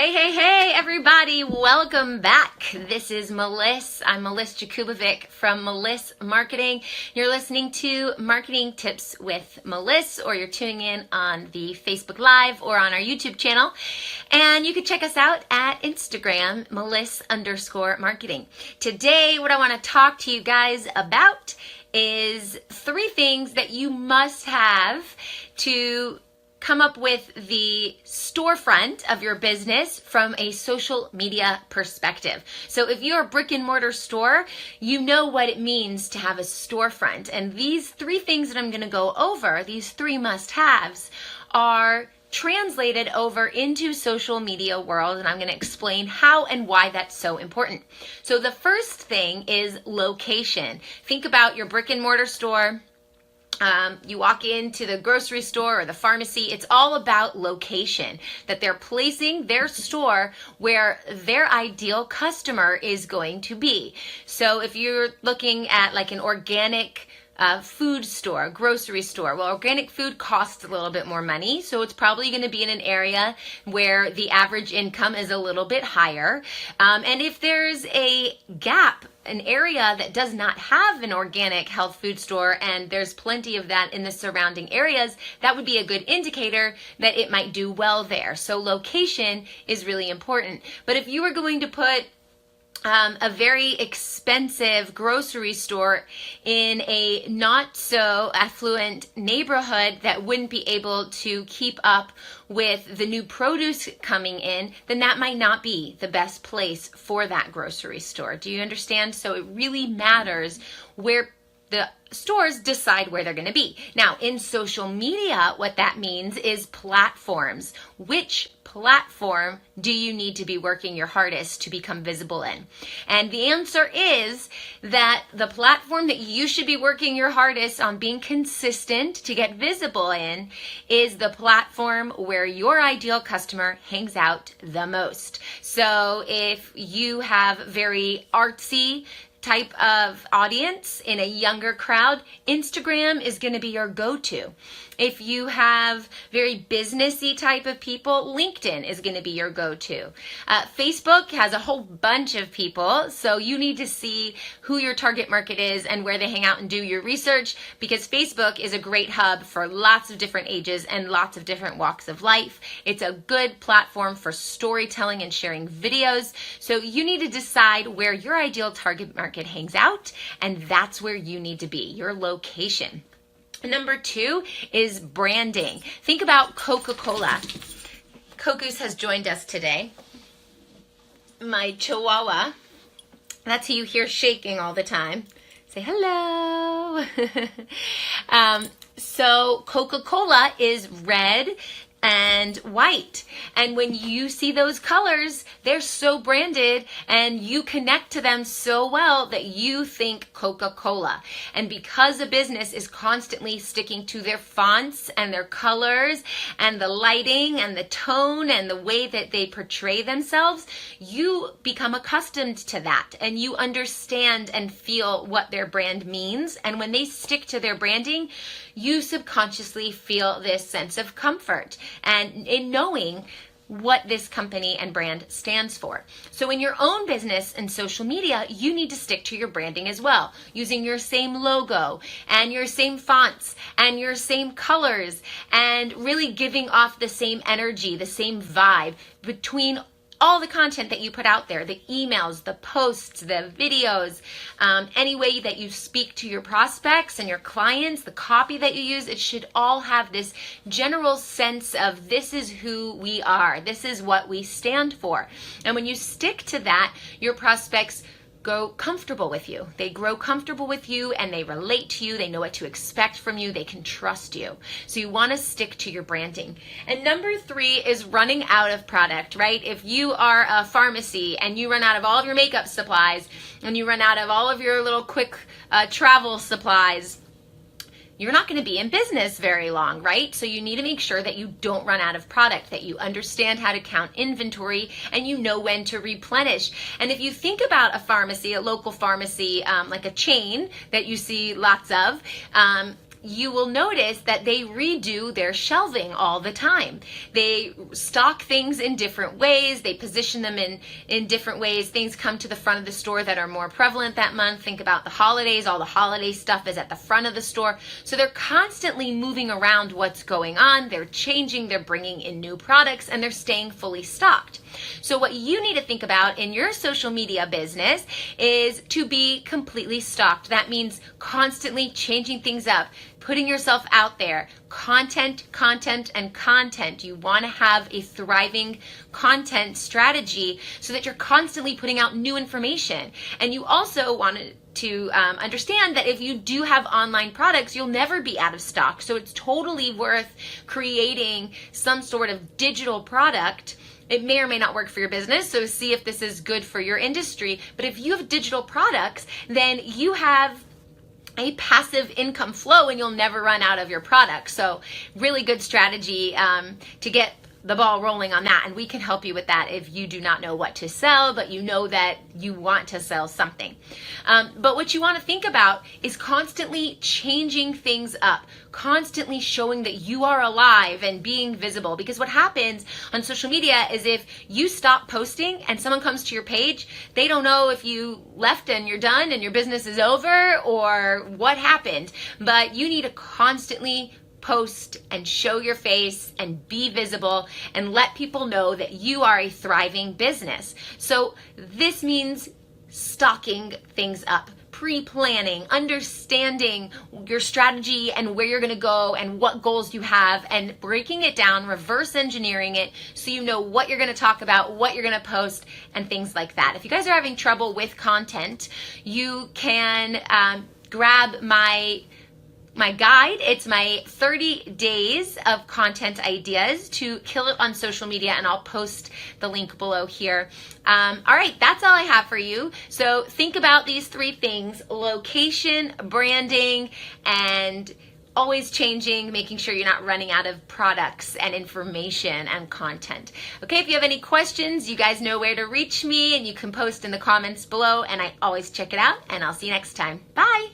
Hey, everybody. Welcome back. This is Meliss. I'm Meliss Jakubovic from Meliss Marketing. You're listening to Marketing Tips with Meliss, or you're tuning in on the Facebook Live or on our YouTube channel. And you can check us out at Instagram, Meliss_marketing. Today, what I want to talk to you guys about is 3 things that you must have to come up with the storefront of your business from a social media perspective. So if you're a brick and mortar store, you know what it means to have a storefront. And these 3 things that I'm going to go over, these 3 must-haves, are translated over into social media world, and I'm going to explain how and why that's so important. So the first thing is location. Think about your brick and mortar store. You walk into the grocery store or the pharmacy. It's all about location, that they're placing their store where their ideal customer is going to be. So if you're looking at like an organic food store, grocery store. Well, organic food costs a little bit more money, so it's probably going to be in an area where the average income is a little bit higher. And if there's a gap, an area that does not have an organic health food store, and there's plenty of that in the surrounding areas, that would be a good indicator that it might do well there. So location is really important. But if you were going to put a very expensive grocery store in a not so affluent neighborhood that wouldn't be able to keep up with the new produce coming in, then that might not be the best place for that grocery store. Do you understand? So it really matters where the stores decide where they're going to be. Now, in social media, what that means is platforms. Which platform do you need to be working your hardest to become visible in? And the answer is that the platform that you should be working your hardest on being consistent to get visible in is the platform where your ideal customer hangs out the most. So if you have very artsy type of audience in a younger crowd, Instagram is going to be your go-to. If you have very businessy type of people, LinkedIn is going to be your go-to. Facebook has a whole bunch of people, so you need to see who your target market is and where they hang out and do your research, because Facebook is a great hub for lots of different ages and lots of different walks of life. It's a good platform for storytelling and sharing videos. So you need to decide where your ideal target market hangs out, and that's where you need to be, your location. Number 2 is branding. Think about Coca-Cola. Kokus has joined us today. My Chihuahua. That's who you hear shaking all the time. Say hello. So Coca-Cola is red and white. And when you see those colors, they're so branded and you connect to them so well that you think Coca-Cola. And because a business is constantly sticking to their fonts and their colors and the lighting and the tone and the way that they portray themselves, you become accustomed to that and you understand and feel what their brand means. And when they stick to their branding, you subconsciously feel this sense of comfort and in knowing what this company and brand stands for. So in your own business and social media, you need to stick to your branding as well, using your same logo and your same fonts and your same colors, and really giving off the same energy, the same vibe between all the content that you put out there, the emails, the posts, the videos, any way that you speak to your prospects and your clients, the copy that you use, it should all have this general sense of this is who we are, this is what we stand for. And when you stick to that, your prospects grow comfortable with you. They grow comfortable with you and they relate to you. They know what to expect from you. They can trust you. So you want to stick to your branding. And number 3 is running out of product, right? If you are a pharmacy and you run out of all of your makeup supplies and you run out of all of your little quick travel supplies, you're not going to be in business very long, right? So you need to make sure that you don't run out of product, that you understand how to count inventory, and you know when to replenish. And if you think about a pharmacy, a local pharmacy, like a chain that you see lots of, you will notice that they redo their shelving all the time. They stock things in different ways. They position them in different ways. Things come to the front of the store that are more prevalent that month. Think about the holidays. All the holiday stuff is at the front of the store. So they're constantly moving around what's going on. They're changing, they're bringing in new products, and they're staying fully stocked. So what you need to think about in your social media business is to be completely stocked. That means constantly changing things up, putting yourself out there. Content, content, and content. You want to have a thriving content strategy so that you're constantly putting out new information. And you also want to understand that if you do have online products, you'll never be out of stock. So it's totally worth creating some sort of digital product. It may or may not work for your business, so see if this is good for your industry. But if you have digital products, then you have a passive income flow and you'll never run out of your product. So really good strategy to get the ball rolling on that, and we can help you with that if you do not know what to sell, but you know that you want to sell something. But what you want to think about is constantly changing things up, constantly showing that you are alive and being visible. Because what happens on social media is if you stop posting and someone comes to your page, they don't know if you left and you're done and your business is over or what happened. But you need to constantly post and show your face and be visible and let people know that you are a thriving business. So this means stocking things up, pre-planning, understanding your strategy and where you're going to go and what goals you have, and breaking it down, reverse engineering it so you know what you're going to talk about, what you're going to post, and things like that. If you guys are having trouble with content, you can grab my guide. It's my 30 days of content ideas to kill it on social media, and I'll post the link below here. All right, that's all I have for you. So think about these three things: location, branding, and always changing, making sure you're not running out of products and information and content. Okay, if you have any questions, you guys know where to reach me, and you can post in the comments below, and I always check it out, and I'll see you next time. Bye.